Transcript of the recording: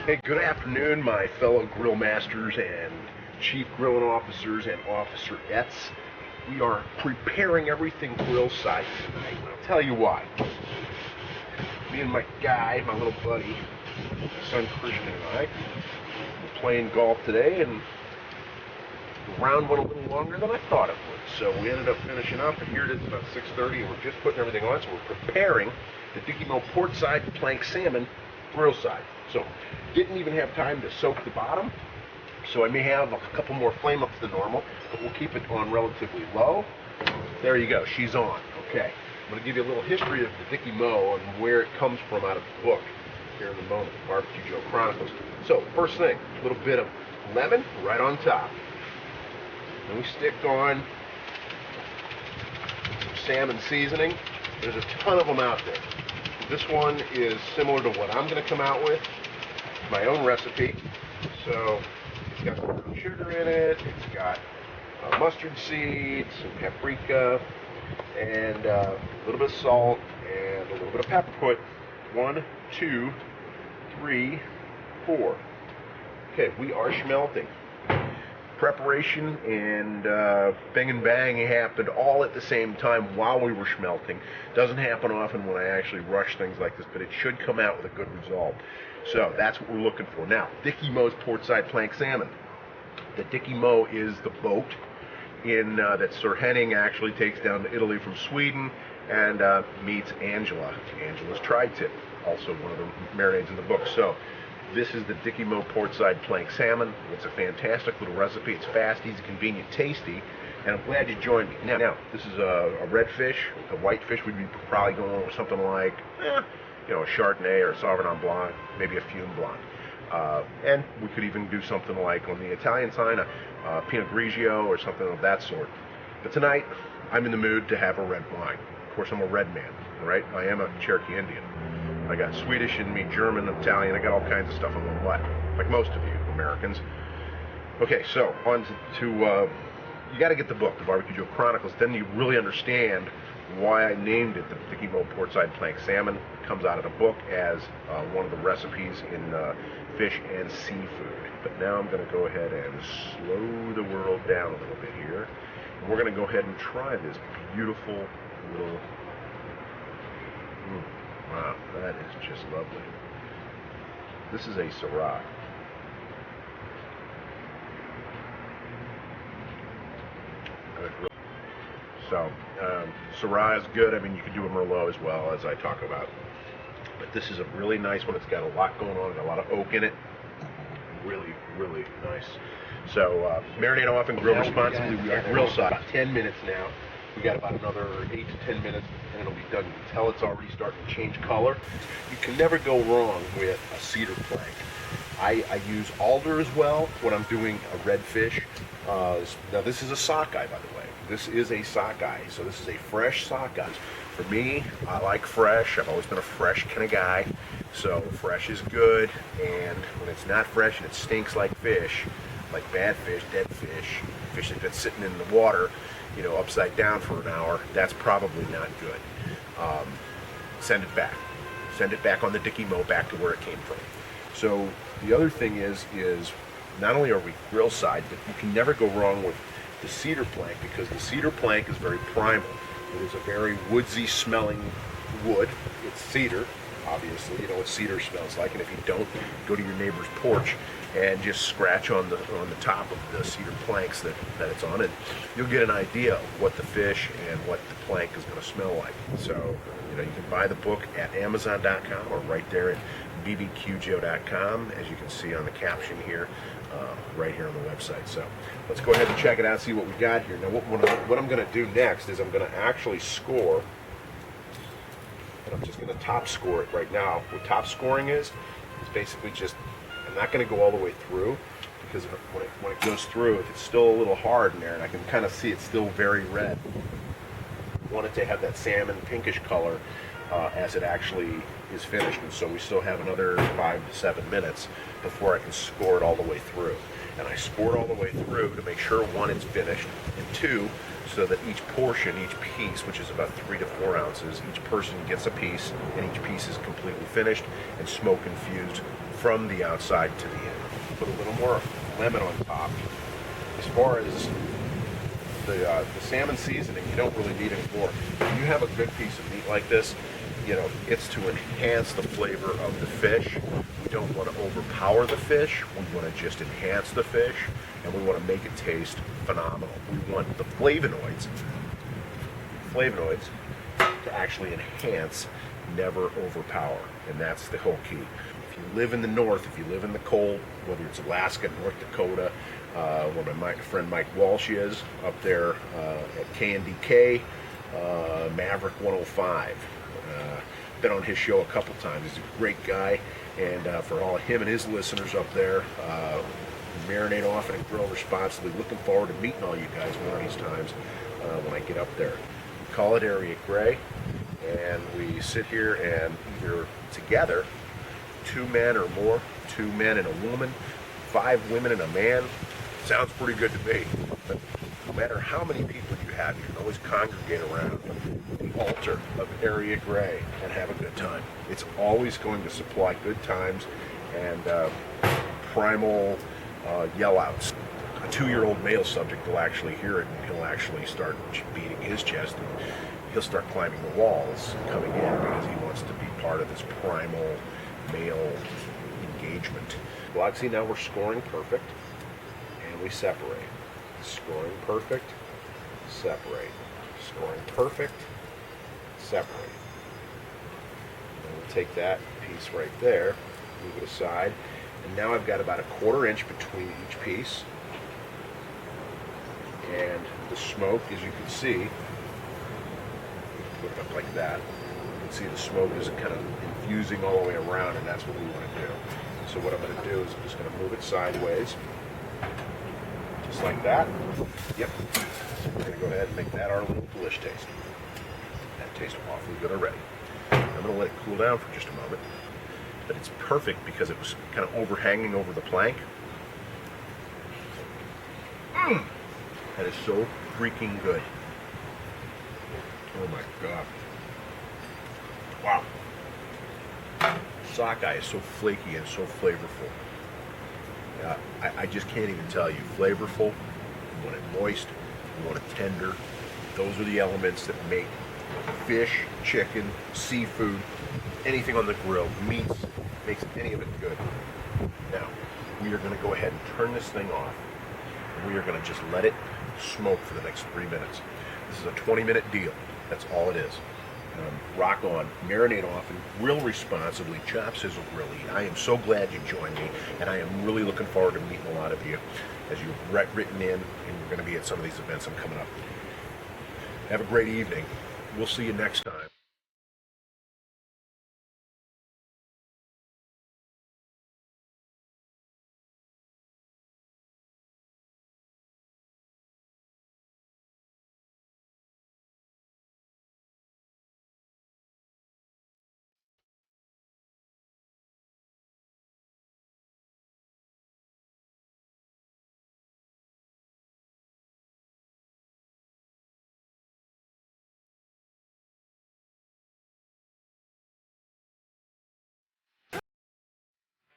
Hey, good afternoon, my fellow grill masters and chief grilling officers and officerettes. We are preparing everything grillside tonight. I'll tell you why. Me and my guy, my little buddy, my son Christian and I, were playing golf today, and the round went a little longer than I thought it would. So we ended up finishing up, and here it is about 6:30, and we're just putting everything on. So we're preparing the Dicky Moe Portside plank salmon grillside. So didn't even have time to soak the bottom, so I may have a couple more flame ups than normal, but we'll keep it on relatively low. There you go, she's on. Okay, I'm going to give you a little history of the Dicky Moe and where it comes from out of the book here in a moment, the BBQ JOE Chronicles. So first thing, a little bit of lemon right on top. Then we stick on some salmon seasoning. There's a ton of them out there. This one is similar to what I'm going to come out with, my own recipe. So it's got some brown sugar in it, it's got mustard seeds, some paprika, and a little bit of salt, and a little bit of pepper. Put 1, 2, 3, 4. Okay, we are schmelting. Preparation and bing and bang happened all at the same time while we were schmelting. Doesn't happen often when I actually rush things like this, but it should come out with a good result. So that's what we're looking for. Now, Dicky Moe's Portside Plank Salmon. The Dicky Moe is the boat that Sir Henning actually takes down to Italy from Sweden and meets Angela. Angela's tri-tip, also one of the marinades in the book. So this is the Dicky Moe Portside Plank Salmon. It's a fantastic little recipe. It's fast, easy, convenient, tasty, and I'm glad you joined me. Now this is a red fish. A white fish, we'd be probably going with something like, a Chardonnay or a Sauvignon Blanc, maybe a Fume Blanc. And we could even do something like, on the Italian side, a Pinot Grigio or something of that sort. But tonight, I'm in the mood to have a red wine. Of course, I'm a red man, right? I am a Cherokee Indian. I got Swedish in me, German, Italian, I got all kinds of stuff in my butt, like most of you Americans. Okay, so on to you got to get the book, the BBQ JOE Chronicles, then you really understand why I named it the Dicky Moe Portside Plank Salmon. It comes out of the book as one of the recipes in fish and seafood. But now I'm going to go ahead and slow the world down a little bit here. And we're going to go ahead and try this beautiful little... Wow, that is just lovely. This is a Syrah. So, Syrah is good. I mean, you could do a Merlot as well, as I talk about. But this is a really nice one. It's got a lot going on, got a lot of oak in it. Really, really nice. So, marinate off and grill responsibly. We are grillside. About 10 minutes now. We got about another 8 to 10 minutes, and it'll be done. You can tell it's already starting to change color. You can never go wrong with a cedar plank. I use alder as well when I'm doing a red fish. Now this is a sockeye, by the way. This is a sockeye, so this is a fresh sockeye. For me, I like fresh. I've always been a fresh kind of guy. So fresh is good, and when it's not fresh and it stinks like fish, like bad fish, dead fish, fish that's been sitting in the water, upside down for an hour, that's probably not good. Send it back. Send it back on the Dicky Moe back to where it came from. So the other thing is not only are we grill side, but you can never go wrong with the cedar plank, because the cedar plank is very primal. It is a very woodsy smelling wood. It's cedar, obviously. You know what cedar smells like, and if you don't, go to your neighbor's porch and just scratch on the top of the cedar planks that it's on, and you'll get an idea of what the fish and what the plank is going to smell like. So, you can buy the book at Amazon.com or right there at BBQJOE.com, as you can see on the caption here, right here on the website. So let's go ahead and check it out, see what we got here. Now, what I'm going to do next is I'm going to actually score, and I'm just going to top score it right now. What top scoring is basically just, I'm not going to go all the way through, because when it goes through, if it's still a little hard in there, and I can kind of see it's still very red, I want it to have that salmon pinkish color as it actually is finished. And so we still have another 5 to 7 minutes before I can score it all the way through. And I score it all the way through to make sure, 1, it's finished, and 2, so that each portion, each piece, which is about 3 to 4 ounces, each person gets a piece, and each piece is completely finished and smoke infused from the outside to the end. Put a little more lemon on top. As far as the salmon seasoning, you don't really need any more. If you have a good piece of meat like this, you know, it's to enhance the flavor of the fish. We don't want to overpower the fish. We want to just enhance the fish, and we want to make it taste phenomenal. We want the flavonoids to actually enhance, never overpower, and that's the whole key. If you live in the north, if you live in the cold, whether it's Alaska, North Dakota, where my friend Mike Walsh is, up there at KNDK, Maverick 105. Been on his show a couple times. He's a great guy, and for all of him and his listeners up there, marinate often and grill responsibly. Looking forward to meeting all you guys one of these times when I get up there. We call it Area Gray, and we sit here and either together, 2 men or more, 2 men and a woman, 5 women and a man. Sounds pretty good to me. But no matter how many people you have, you can always congregate around the altar of Area Gray and have a good time. It's always going to supply good times and primal yell-outs. A 2-year-old male subject will actually hear it, and he'll actually start beating his chest, and he'll start climbing the walls coming in because he wants to be part of this primal male engagement. Well, see, now we're scoring perfect, and we separate. Scoring perfect, separate. Scoring perfect, separate. And we'll take that piece right there, move it aside, and now I've got about a 1/4 inch between each piece. And the smoke, as you can see, put it up like that. You can see the smoke is kind of infusing all the way around, and that's what we want to do. So what I'm going to do is I'm just going to move it sideways, just like that. Yep. We're going to go ahead and make that our little delish taste. That tastes awfully good already. I'm going to let it cool down for just a moment. But it's perfect because it was kind of overhanging over the plank. That is so freaking good. Oh my God. Wow. Sockeye is so flaky and so flavorful. I just can't even tell you. Flavorful, you want it moist, you want it tender. Those are the elements that make fish, chicken, seafood, anything on the grill, meats, makes any of it good. Now, we are going to go ahead and turn this thing off, and we are going to just let it smoke for the next 3 minutes. This is a 20-minute deal. That's all it is. Rock on, marinate often, grill responsibly, chop, sizzle, grill, eat. I am so glad you joined me, and I am really looking forward to meeting a lot of you as you've written in, and you're going to be at some of these events I'm coming up. Have a great evening. We'll see you next time.